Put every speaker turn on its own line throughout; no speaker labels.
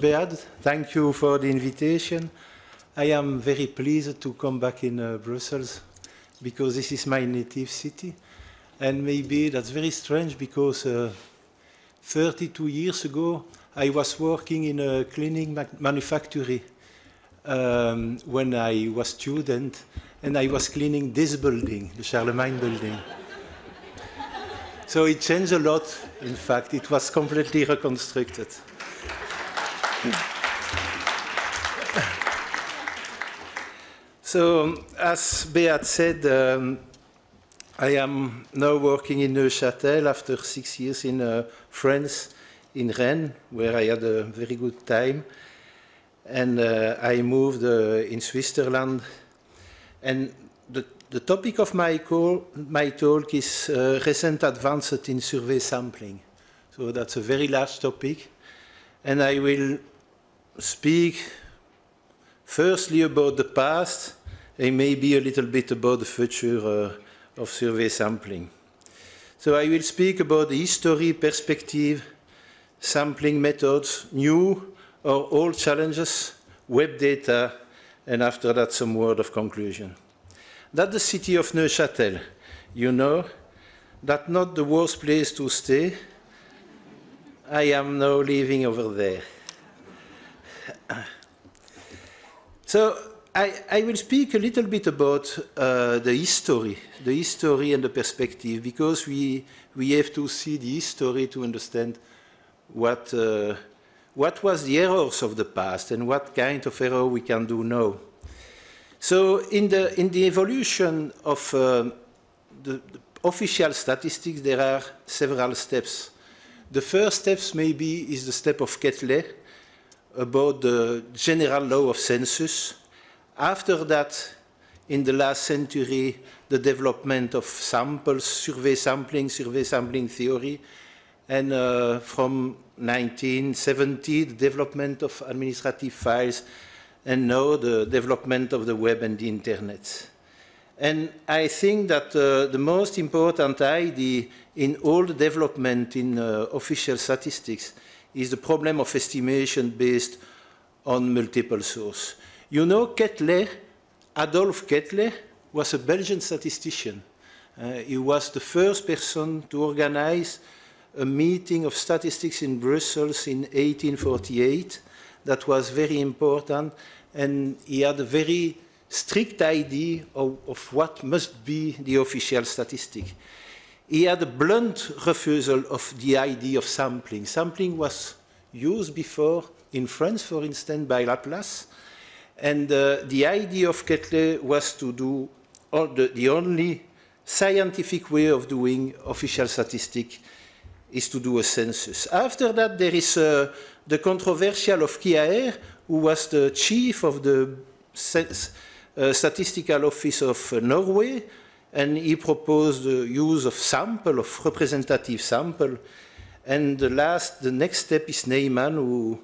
Beat, thank you for the invitation. I am very pleased to come back in Brussels because this is my native city. And maybe that's very strange because 32 years ago I was working in a cleaning manufactory when I was student, and I was cleaning this building, the Charlemagne building. So it changed a lot, in fact. It was completely reconstructed. So, as Beat said, I am now working in Neuchâtel after 6 years in France, in Rennes, where I had a very good time. And I moved in Switzerland. And the topic of my talk is recent advances in survey sampling. So that's a very large topic. And I will speak firstly about the past and maybe a little bit about the future of survey sampling. So I will speak about the history, perspective, sampling methods, new or old challenges, web data, and after that some word of conclusion. That's the city of Neuchâtel. You know, that's not the worst place to stay. I am now living over there. So I will speak a little bit about the history and the perspective, because we have to see the history to understand what was the errors of the past and what kind of error we can do now. So in the evolution of the official statistics, there are several steps. The first steps maybe is the step of Quetelet about the general law of census. After that, in the last century, the development of samples, survey sampling theory, and from 1970, the development of administrative files, and now the development of the web and the internet. And I think that the most important idea in all the development in official statistics is the problem of estimation based on multiple sources. You know, Quetelet, Adolphe Quetelet, was a Belgian statistician. He was the first person to organize a meeting of statistics in Brussels in 1848. That was very important, and he had a very strict idea of what must be the official statistic. He had a blunt refusal of the idea of sampling. Sampling was used before in France, for instance, by Laplace, and the idea of Quetelet was to do the only scientific way of doing official statistics is to do a census. After that, there is the controversial of Kjaer, who was the chief of the Statistical Office of Norway, and he proposed the use of sample, of representative sample. And the next step is Neyman, who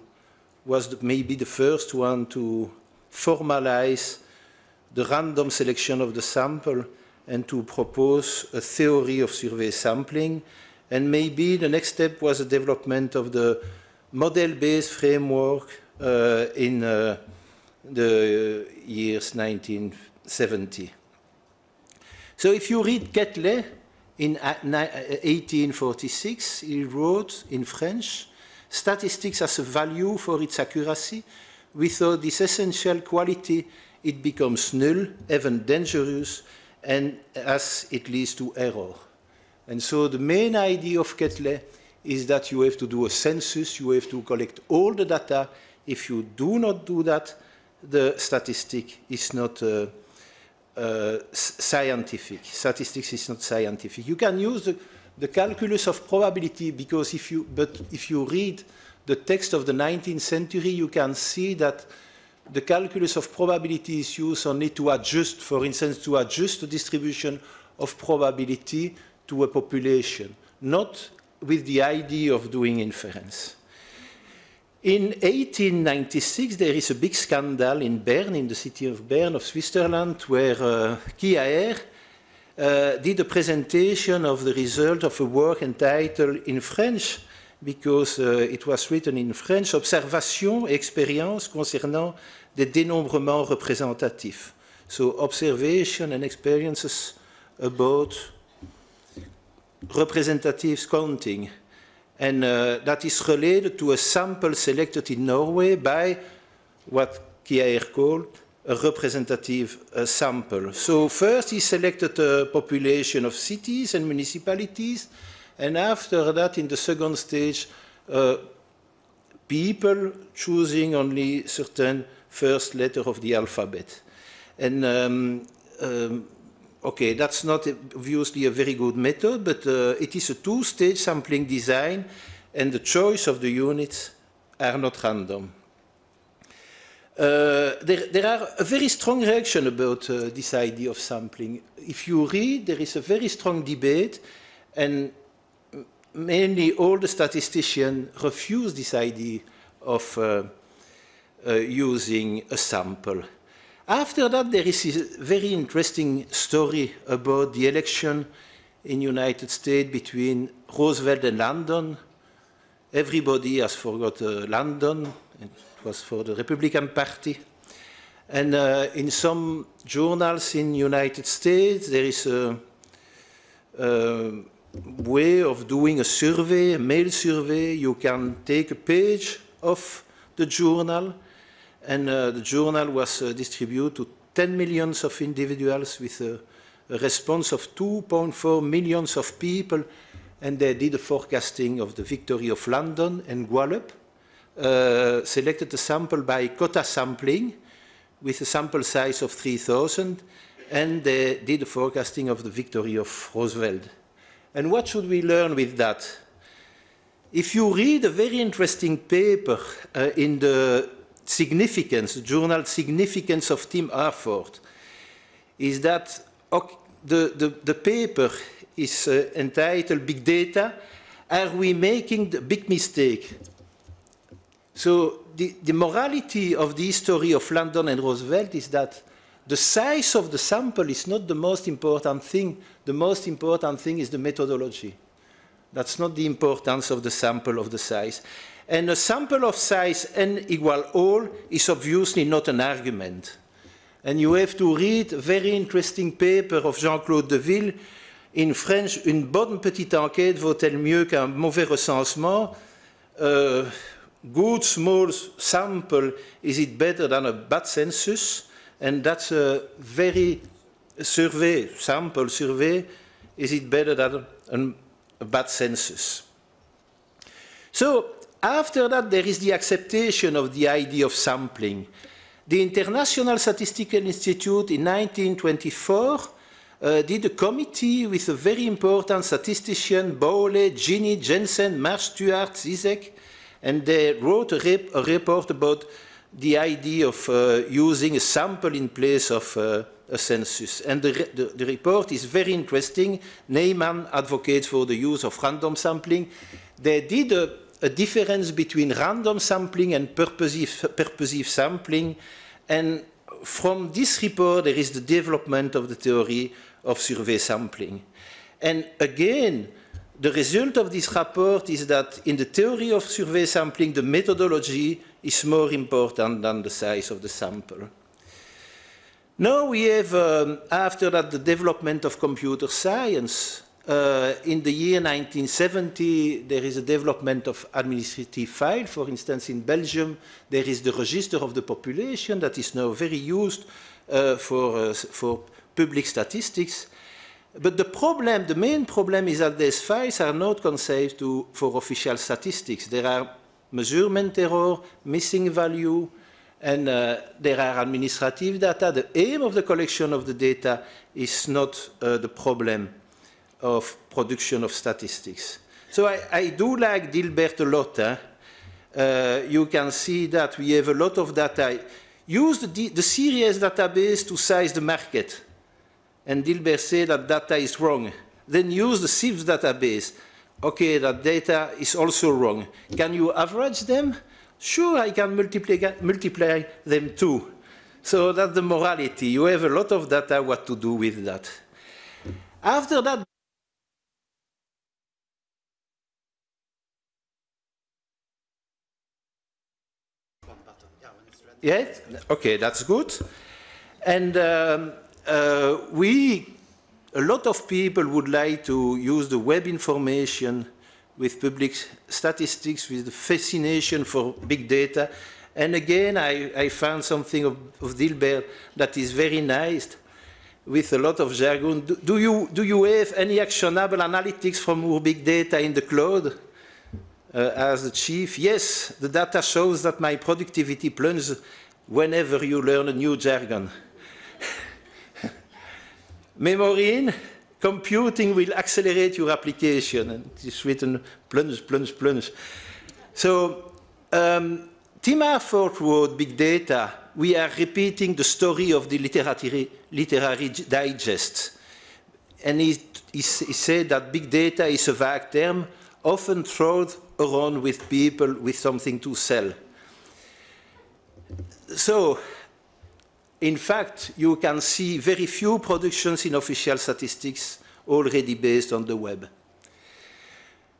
was maybe the first one to formalize the random selection of the sample and to propose a theory of survey sampling. And maybe the next step was the development of the model-based framework in the years 1970. So if you read Quetelet in 1846, he wrote in French, "Statistics has a value for its accuracy. Without this essential quality, it becomes null, even dangerous, and as it leads to error." And so the main idea of Quetelet is that you have to do a census, you have to collect all the data. If you do not do that, the statistic is not scientific. Statistics is not scientific. You can use the calculus of probability, because if you read the text of the 19th century, you can see that the calculus of probability is used only to adjust, for instance, to adjust the distribution of probability to a population, not with the idea of doing inference. In 1896, there is a big scandal in Bern, in the city of Bern, of Switzerland, where Kjaer did a presentation of the result of a work entitled in French, because it was written in French, observation, expérience concernant des dénombrements représentatifs. So observation and experiences about representatives counting. And that is related to a sample selected in Norway by what Kjaer called a representative sample. So first he selected a population of cities and municipalities, and after that, in the second stage, people choosing only certain first letter of the alphabet. And okay, that's not obviously a very good method, but it is a two-stage sampling design, and the choice of the units are not random. There are a very strong reaction about this idea of sampling. If you read, there is a very strong debate, and mainly all the statisticians refuse this idea of using a sample. After that, there is a very interesting story about the election in the United States between Roosevelt and Landon. Everybody has forgot Landon. It was for the Republican Party. And in some journals in the United States, there is a way of doing a survey, a mail survey. You can take a page of the journal, and the journal was distributed to 10 million of individuals with a response of 2.4 million of people, and they did a forecasting of the victory of London and Gallup, selected a sample by quota sampling with a sample size of 3,000, and they did a forecasting of the victory of Roosevelt. And what should we learn with that? If you read a very interesting paper in the significance, the journal Significance of Tim Harford, is that the paper is entitled Big Data, Are We Making the Big Mistake? So the morality of the history of Landon and Roosevelt is that the size of the sample is not the most important thing. The most important thing is the methodology. That's not the importance of the sample of the size. And a sample of size n equal all is obviously not an argument. And you have to read a very interesting paper of Jean-Claude Deville in French. Une bonne petite enquête vaut-elle mieux qu'un mauvais recensement? Good small sample, is it better than a bad census? And that's a very sample survey, is it better than a bad census? So after that, there is the acceptation of the idea of sampling. The International Statistical Institute in 1924 did a committee with a very important statistician, Bowley, Gini, Jensen, Marsh, Stewart, Zizek, and they wrote a report about the idea of using a sample in place of a census. And the report is very interesting. Neyman advocates for the use of random sampling. They did a difference between random sampling and purposive sampling. And from this report, there is the development of the theory of survey sampling. And again, the result of this report is that in the theory of survey sampling, the methodology is more important than the size of the sample. Now we have, after that, the development of computer science. In the year 1970, there is a development of administrative file. For instance, in Belgium, there is the register of the population that is now very used for public statistics. But the main problem is that these files are not conceived for official statistics. There are measurement error, missing value, and there are administrative data. The aim of the collection of the data is not the problem of production of statistics. So I do like Dilbert a lot. You can see that we have a lot of data. Use the series database to size the market. And Dilbert said that data is wrong. Then use the SIVS database. Okay, that data is also wrong. Can you average them? Sure, I can multiply them too. So that's the morality. You have a lot of data, what to do with that. After that, Yes? Okay, that's good. And a lot of people would like to use the web information with public statistics, with the fascination for big data. And again, I found something of Dilbert that is very nice, with a lot of jargon. Do you have any actionable analytics from your big data in the cloud? As the chief, yes, the data shows that my productivity plunges whenever you learn a new jargon. Memorine, computing will accelerate your application. And it's written plunge, plunge, plunge. So, Tim Harford wrote Big Data. We are repeating the story of the literary digest. And he said that big data is a vague term, often thrown around with people with something to sell. So, in fact, you can see very few productions in official statistics already based on the web.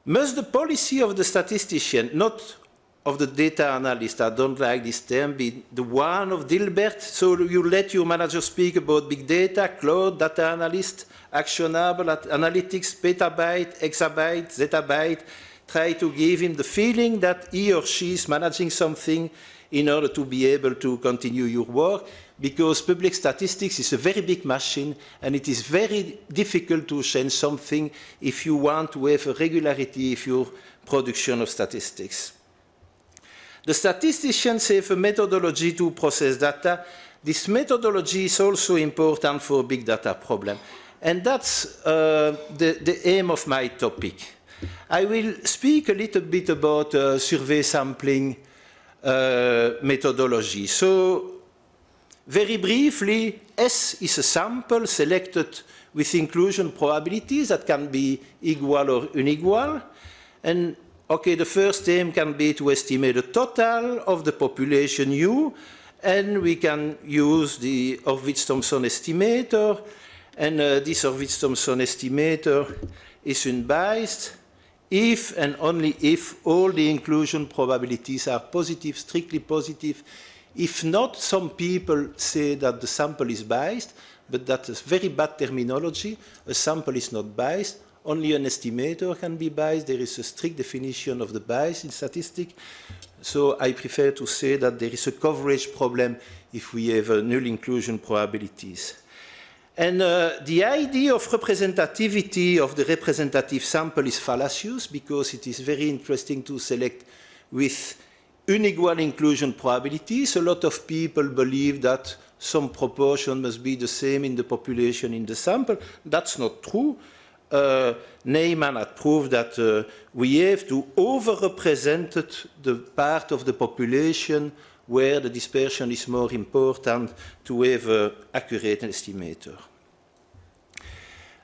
Must the policy of the statistician, not of the data analyst, I don't like this term, be the one of Dilbert? So you let your manager speak about big data, cloud, data analyst, actionable analytics, petabyte, exabyte, zettabyte, try to give him the feeling that he or she is managing something in order to be able to continue your work, because public statistics is a very big machine and it is very difficult to change something if you want to have a regularity of your production of statistics. The statisticians have a methodology to process data. This methodology is also important for a big data problem. And that's the aim of my topic. I will speak a little bit about survey sampling methodology. So, very briefly, S is a sample selected with inclusion probabilities that can be equal or unequal. And okay, the first aim can be to estimate the total of the population U, and we can use the Horvitz-Thompson estimator, and this Horvitz-Thompson estimator is unbiased if and only if all the inclusion probabilities are positive, strictly positive. If not, some people say that the sample is biased, but that is very bad terminology. A sample is not biased. Only an estimator can be biased. There is a strict definition of the bias in statistics. So I prefer to say that there is a coverage problem if we have null inclusion probabilities. And the idea of representativity of the representative sample is fallacious, because it is very interesting to select with unequal inclusion probabilities. A lot of people believe that some proportion must be the same in the population in the sample. That's not true. Neyman had proved that we have to overrepresent the part of the population where the dispersion is more important to have an accurate estimator.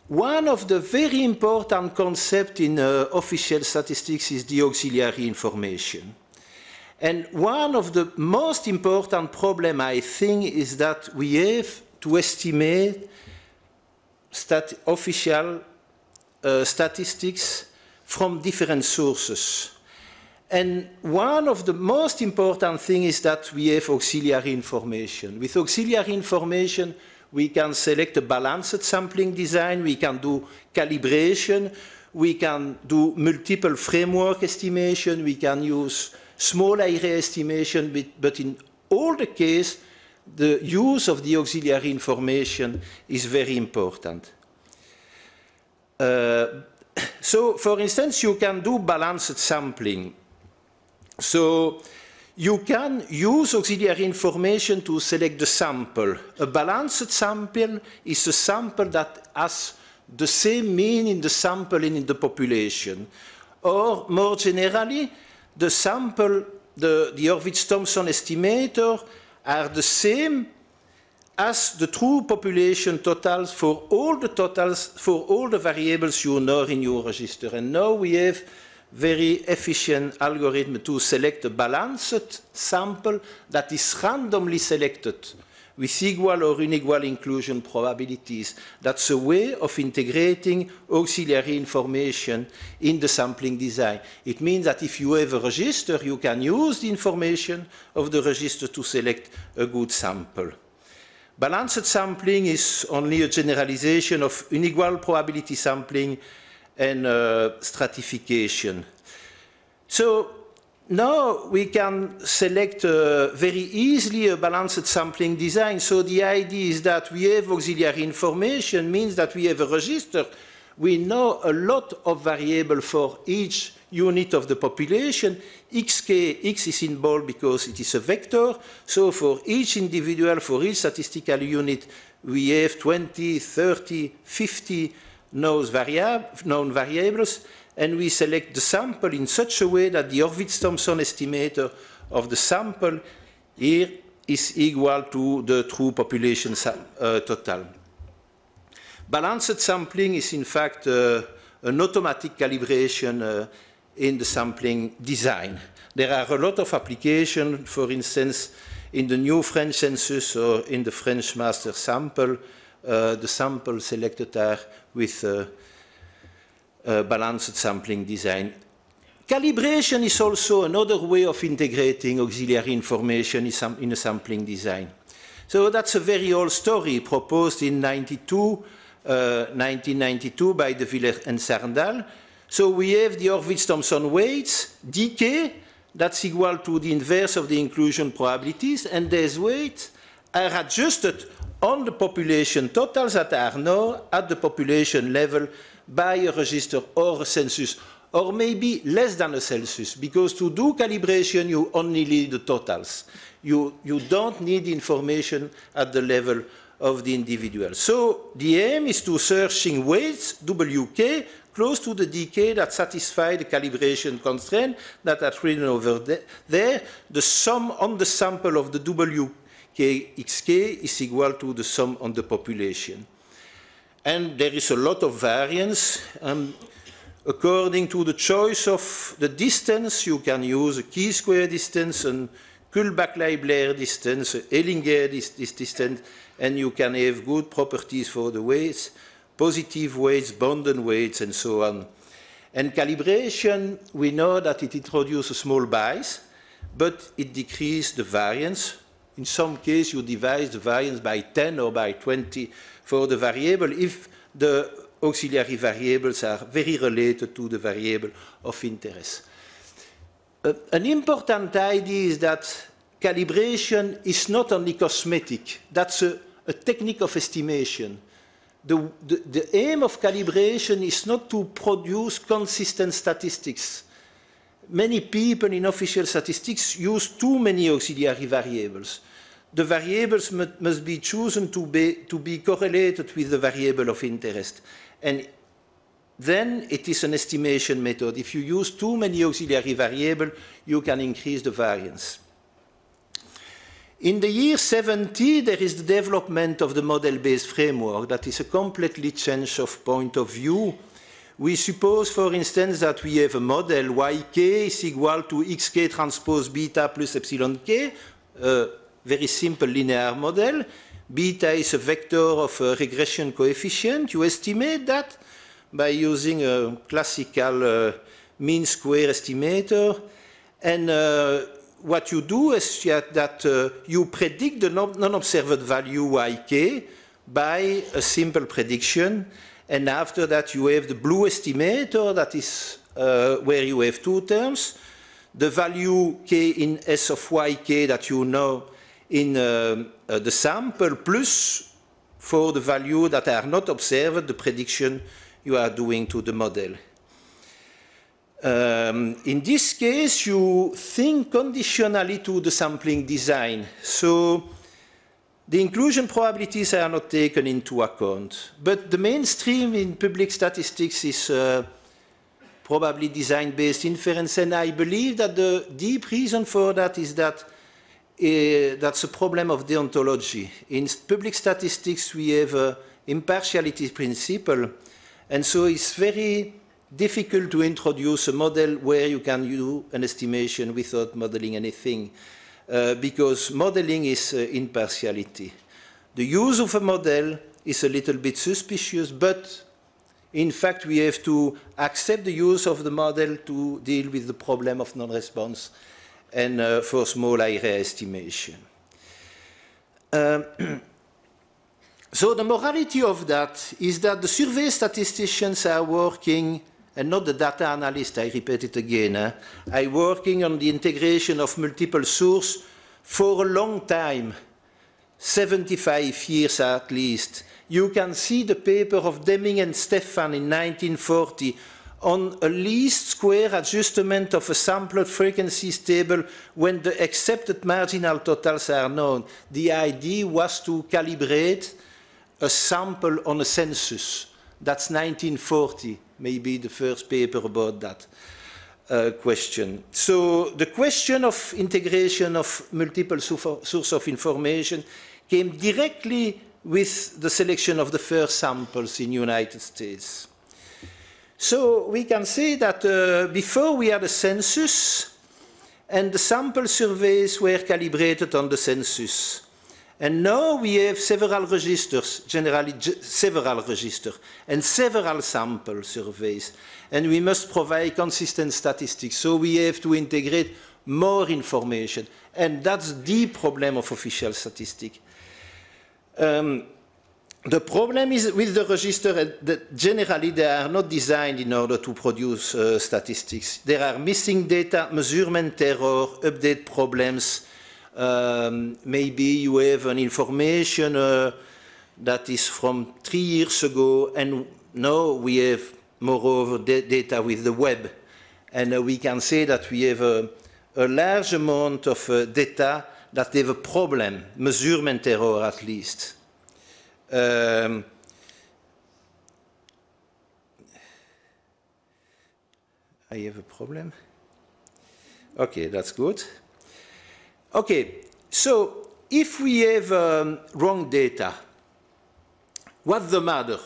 One of the very important concepts in official statistics is the auxiliary information. And one of the most important problems, I think, is that we have to estimate official statistics from different sources. And one of the most important things is that we have auxiliary information. With auxiliary information, we can select a balanced sampling design, we can do calibration, we can do multiple framework estimation, we can use small array estimation, but in all the cases, the use of the auxiliary information is very important. So, for instance, you can do balanced sampling. So, you can use auxiliary information to select the sample. A balanced sample is a sample that has the same mean in the sample and in the population. Or, more generally, the sample, the Horvitz-Thompson estimator are the same as the true population totals for all the variables you know in your register. And now we have very efficient algorithm to select a balanced sample that is randomly selected with equal or unequal inclusion probabilities. That's a way of integrating auxiliary information in the sampling design. It means that if you have a register, you can use the information of the register to select a good sample. Balanced sampling is only a generalization of unequal probability sampling and stratification. So now we can select very easily a balanced sampling design. So the idea is that we have auxiliary information, means that we have a register. We know a lot of variables for each unit of the population. Xk, X is in bold because it is a vector. So for each individual, for each statistical unit, we have 20, 30, 50 known variables. And we select the sample in such a way that the Hurwitz-Thompson estimator of the sample here is equal to the true population total. Balanced sampling is in fact an automatic calibration in the sampling design. There are a lot of applications, for instance, in the new French census or in the French master sample, the sample selected are with balanced sampling design. Calibration is also another way of integrating auxiliary information in a sampling design. So that's a very old story proposed in 1992 by De Villers and Sarndal. So we have the Hurwitz-Thompson weights, dk, that's equal to the inverse of the inclusion probabilities, and these weights are adjusted on the population totals that are now at the population level by a register or a census, or maybe less than a census, because to do calibration, you only need the totals. You don't need information at the level of the individual. So the aim is to searching weights, WK, close to the dk that satisfy the calibration constraint that are written over there. The sum on the sample of the WKXK is equal to the sum on the population. And there is a lot of variance. According to the choice of the distance, you can use a chi-square distance, a Kullback-Leibler distance, a Hellinger distance, and you can have good properties for the weights, positive weights, bounded weights, and so on. And calibration, we know that it introduces small bias, but it decreases the variance. In some cases, you divide the variance by 10 or by 20 for the variable if the auxiliary variables are very related to the variable of interest. An important idea is that calibration is not only cosmetic. That's a technique of estimation. The aim of calibration is not to produce consistent statistics. Many people in official statistics use too many auxiliary variables. The variables must be chosen to be correlated with the variable of interest. And then it is an estimation method. If you use too many auxiliary variables, you can increase the variance. In the year 70, there is the development of the model-based framework that is a completely change of point of view. We suppose, for instance, that we have a model yk is equal to xk transpose beta plus epsilon k, very simple linear model. Beta is a vector of a regression coefficient. You estimate that by using a classical mean square estimator. And what you do is that you predict the non-observed value yk by a simple prediction. And after that, you have the blue estimator, that is where you have two terms. The value k in S of yk that you know in the sample, plus for the value that are not observed, the prediction you are doing to the model. In this case, you think conditionally to the sampling design. So the inclusion probabilities are not taken into account. But the mainstream in public statistics is probably design-based inference, and I believe that the deep reason for that is that that's a problem of deontology. In public statistics, we have an impartiality principle, and so it's very difficult to introduce a model where you can do an estimation without modeling anything, because modeling is impartiality. The use of a model is a little bit suspicious, but in fact, we have to accept the use of the model to deal with the problem of non-response and for small area estimation. So the morality of that is that the survey statisticians are working, and not the data analyst, I repeat it again, are working on the integration of multiple sources for a long time, 75 years at least. You can see the paper of Deming and Stefan in 1940 on a least square adjustment of a sampled frequencies table when the accepted marginal totals are known. The idea was to calibrate a sample on a census. That's 1940, maybe the first paper about that question. So the question of integration of multiple sources of information came directly with the selection of the first samples in the United States. So we can say that before we had a census, and the sample surveys were calibrated on the census. And now we have several registers, generally several registers, and several sample surveys. And we must provide consistent statistics. So we have to integrate more information. And that's the problem of official statistics. The problem is with the register that generally they are not designed in order to produce statistics. There are missing data, measurement error, update problems. Maybe you have an information that is from 3 years ago, and now we have, moreover, data with the web. And we can say that we have a large amount of data that have a problem, measurement error at least. I have a problem. Okay, that's good. Okay, so if we have wrong data, what's the matter?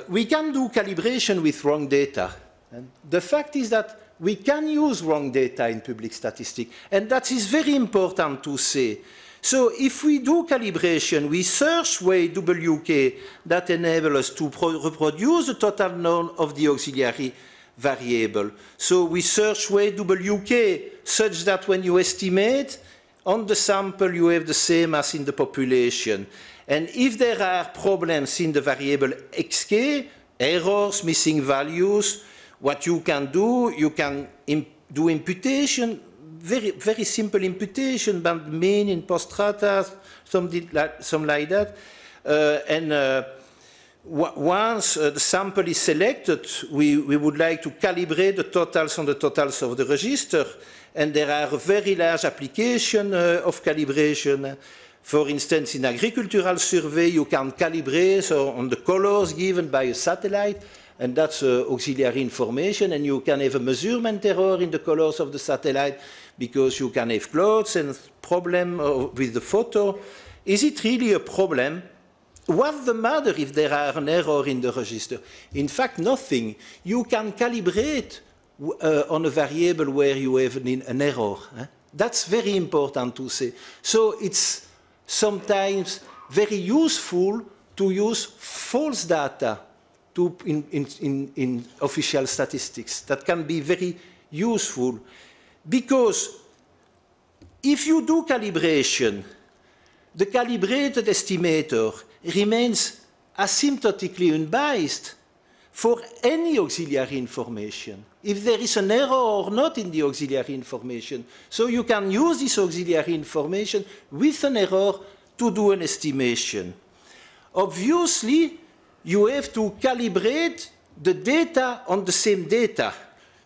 We can do calibration with wrong data. And the fact is that we can use wrong data in public statistics, and that is very important to say. So if we do calibration, we search way WK that enable us to reproduce the total known of the auxiliary variable. So we search way WK such that when you estimate on the sample, you have the same as in the population. And if there are problems in the variable xk, errors, missing values, what you can do do imputation, very simple imputation, band mean in post-strata, something like that. Once the sample is selected, we would like to calibrate the totals on the totals of the register. And there are a very large application of calibration. For instance, in agricultural survey, you can calibrate on the colors given by a satellite, and that's auxiliary information, and you can have a measurement error in the colors of the satellite because you can have clouds and problem with the photo. Is it really a problem? What's the matter if there are an error in the register? In fact, nothing. You can calibrate on a variable where you have an error. That's very important to say. So it's sometimes very useful to use false data in official statistics. That can be very useful because if you do calibration, the calibrated estimator remains asymptotically unbiased for any auxiliary information, if there is an error or not in the auxiliary information. So you can use this auxiliary information with an error to do an estimation. Obviously, you have to calibrate the data on the same data.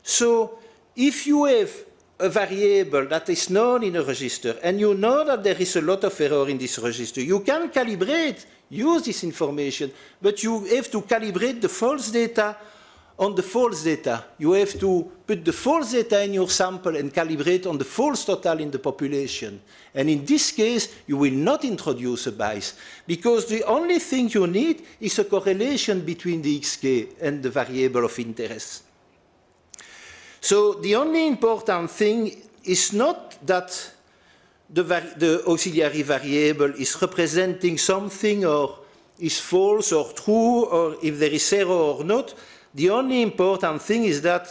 So if you have a variable that is known in a register, and you know that there is a lot of error in this register, you can calibrate, use this information, but you have to calibrate the false data on the false data. You have to put the false data in your sample and calibrate on the false total in the population. And in this case, you will not introduce a bias, because the only thing you need is a correlation between the xk and the variable of interest. So the only important thing is not that the auxiliary variable is representing something or is false or true, or if there is error or not. The only important thing is that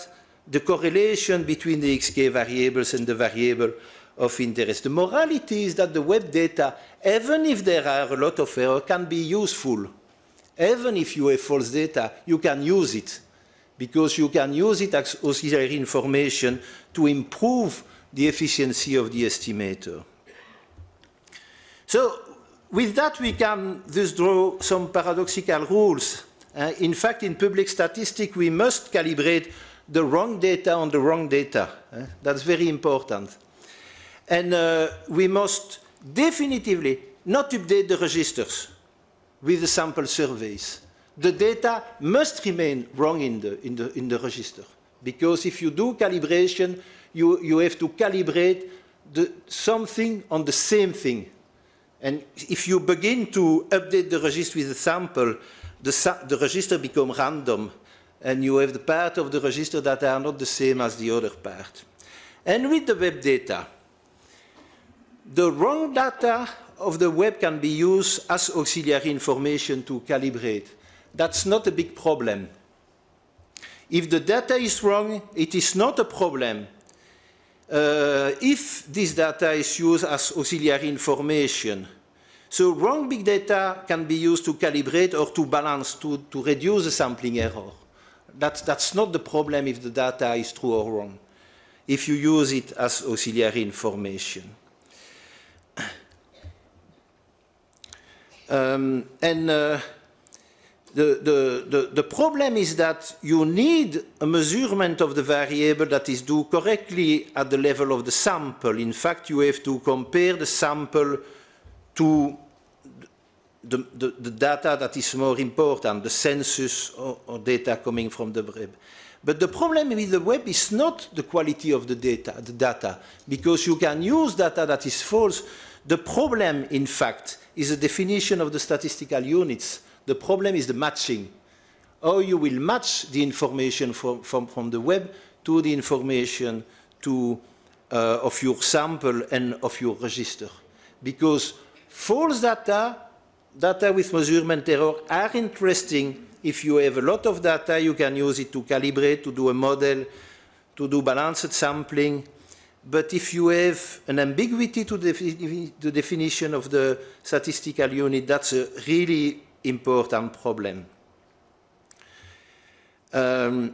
the correlation between the XK variables and the variable of interest. The morality is that the web data, even if there are a lot of errors, can be useful. Even if you have false data, you can use it, because you can use it as auxiliary information to improve the efficiency of the estimator. So with that, we can thus draw some paradoxical rules. In fact, in public statistics, we must calibrate the wrong data on the wrong data. That's very important. And we must definitively not update the registers with the sample surveys. The data must remain wrong in the register, because if you do calibration, you have to calibrate something on the same thing. And if you begin to update the register with a sample, the register becomes random, and you have the part of the register that are not the same as the other part. And with the web data, the wrong data of the web can be used as auxiliary information to calibrate. That's not a big problem. If the data is wrong, it is not a problem. If this data is used as auxiliary information. So wrong big data can be used to calibrate or to balance, to reduce the sampling error. That's not the problem if the data is true or wrong, if you use it as auxiliary information. The problem is that you need a measurement of the variable that is due correctly at the level of the sample. In fact, you have to compare the sample to the data that is more important, the census or data coming from the web. But the problem with the web is not the quality of the data, because you can use data that is false. The problem, in fact, is the definition of the statistical units. The problem is the matching. How you will match the information from the web to the information of your sample and of your register. Because false data with measurement error are interesting. If you have a lot of data, you can use it to calibrate, to do a model, to do balanced sampling. But if you have an ambiguity to the definition of the statistical unit, that's a really important problem. The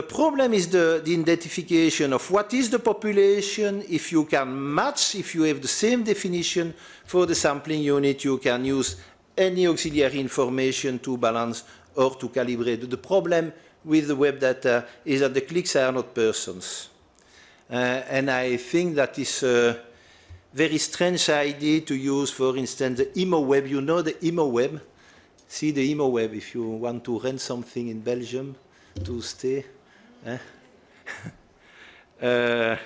problem is the identification of what is the population. If you can match, if you have the same definition for the sampling unit, you can use any auxiliary information to balance or to calibrate. The problem with the web data is that the clicks are not persons. And I think that is a very strange idea to use, for instance, the ImoWeb. You know the ImoWeb? See the ImoWeb if you want to rent something in Belgium to stay. To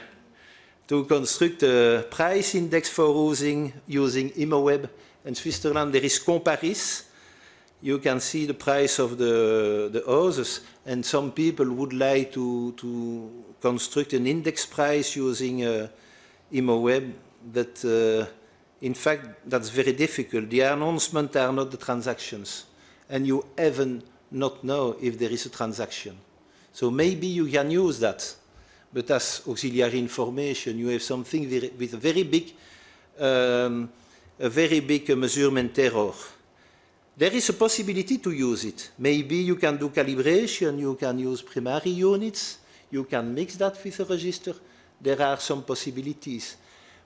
construct a price index for using ImoWeb. In Switzerland, there is Comparis. You can see the price of the houses, and some people would like to construct an index price using ImoWeb, but in fact, that's very difficult. The announcements are not the transactions, and you even not know if there is a transaction. So maybe you can use that, but as auxiliary information, you have something with a very big measurement error. There is a possibility to use it. Maybe you can do calibration, you can use primary units, you can mix that with a register. There are some possibilities.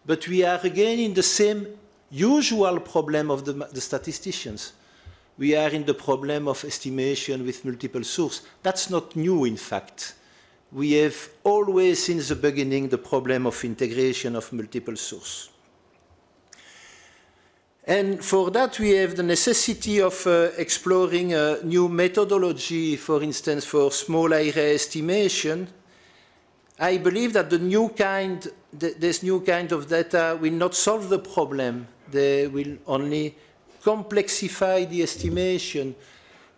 But we are again in the same usual problem of the statisticians. We are in the problem of estimation with multiple sources. That's not new, in fact. We have always, since the beginning, the problem of integration of multiple sources. And for that, we have the necessity of exploring a new methodology, for instance, for small area estimation. I believe that this new kind of data will not solve the problem. They will only complexify the estimation,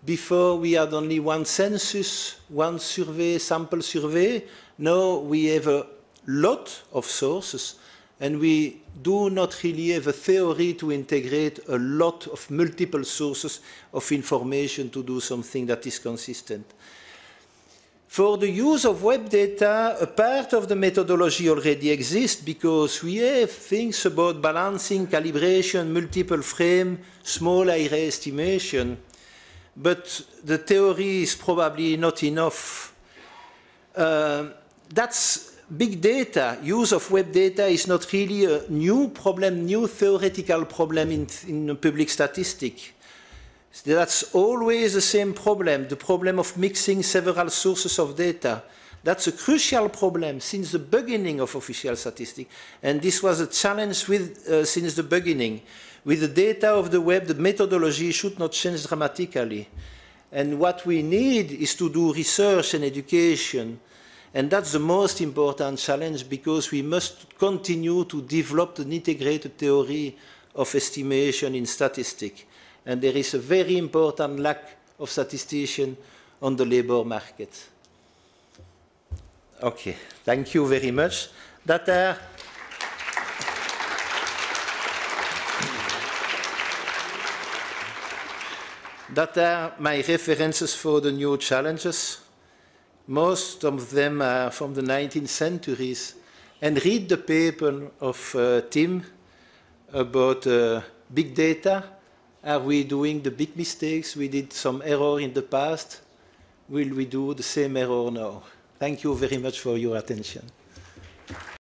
Before we had only one census, one survey, sample survey. Now we have a lot of sources, and we do not really have a theory to integrate a lot of multiple sources of information to do something that is consistent. For the use of web data, a part of the methodology already exists because we have things about balancing, calibration, multiple frame, small array estimation, but the theory is probably not enough. That's big data. Use of web data is not really a new problem, new theoretical problem in public statistics. That's always the same problem, the problem of mixing several sources of data. That's a crucial problem since the beginning of official statistics. And this was a challenge since the beginning. With the data of the web, the methodology should not change dramatically. And what we need is to do research and education. And that's the most important challenge because we must continue to develop an integrated theory of estimation in statistics. And there is a very important lack of statisticians on the labor market. Okay, thank you very much. That are my references for the new challenges. Most of them are from the 19th centuries. And read the paper of Tim about big data. Are we doing the big mistakes? We did some error in the past. Will we do the same error now? Thank you very much for your attention.